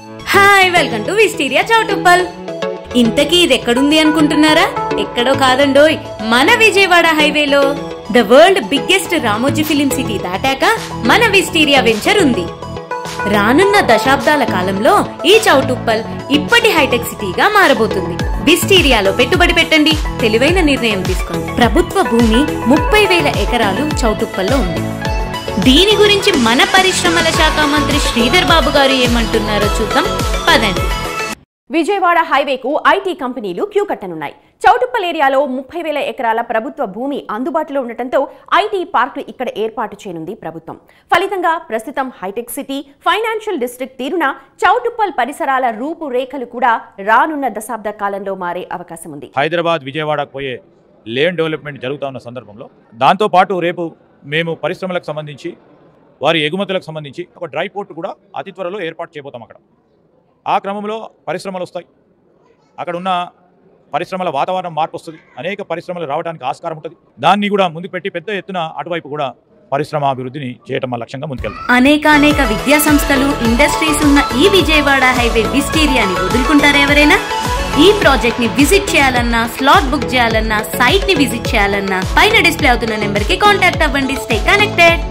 Hi, welcome to Wisteria Choutuppal. ఇంతకీ ఇది ఎక్కడుంది అనుకుంటున్నారా? ఎక్కడో కాదండోయ్, మన విజయవాడ హైవేలో. The world biggest Ramoji film city దాటాక మన విస్టీరియా వెంచర్ ఉంది. రానున్న దశాబ్దాల కాలంలో ఈ చౌటుప్పల్ ఇప్పటి హైటెక్ సిటీగా మారబోతుంది. విస్టీరియాలో పెట్టుబడి పెట్టండి, తెలివైన నిర్ణయం తీసుకోండి. ప్రభుత్వ భూమి 30,000 ఎకరాలు చౌటుప్పల్లో ఉంది. దీని గురించి మన పరిశ్రమల శాఖ మంత్రి శ్రీధర్ బాబు గారు ఏమంటున్నారో చూద్దాం పదండి. విజయవాడ హైవేకు ఐటీ కంపెనీలు క్యూ కట్టనున్నాయి. చౌటుప్పల్ ఏరియాలో 30,000 ఎకరాల ప్రభుత్వ భూమి అందుబాటులో ఉండటంతో ఐటీ పార్కులు ఇక్కడ ఏర్పాటు చేయనుంది ప్రభుత్వం. ఫలితంగా ప్రస్తుతం హైటెక్ సిటీ, ఫైనాన్షియల్ డిస్ట్రిక్ట్ తీరున చౌటుప్పల్ పరిసరాల రూపురేఖలు కూడా రానున్న దశాబ్ద కాలంలో మారే అవకాశం ఉంది. హైదరాబాద్ విజయవాడకు పోయే లేన్ డెవలప్మెంట్ జరుగుతూ ఉన్న సందర్భంలో దాంతోపాటు రేపు మేము పరిశ్రమలకు సంబంధించి వారి ఎగుమతులకు సంబంధించి ఒక డ్రై పోర్ట్ కూడా అతి త్వరలో ఏర్పాటు చేయబోతాం. అక్కడ ఆ క్రమంలో పరిశ్రమలు వస్తాయి. అక్కడ ఉన్న పరిశ్రమల వాతావరణం మార్పు వస్తుంది. అనేక పరిశ్రమలు రావడానికి ఆస్కారం ఉంటుంది. దాన్ని కూడా ముందుకు పెట్టి పెద్ద ఎత్తున అటువైపు కూడా పరిశ్రమ అభివృద్ధిని చేయటం లక్ష్యంగా ముందుకెళ్తాం. అనేక విద్యా సంస్థలు, ఇండస్ట్రీస్ ఉన్న ఈ విజయవాడ హైవే విస్టీరియాని వదులుకుంటారా ఎవరైనా? ఈ ప్రాజెక్ట్ ని విజిట్ చేయాలన్నా, స్లాట్ బుక్ చేయాలన్నా, సైట్ ని విజిట్ చేయాలన్నా పైన డిస్ప్లే అవుతున్న నెంబర్ కి కాంటాక్ట్ అవ్వండి. Stay connected.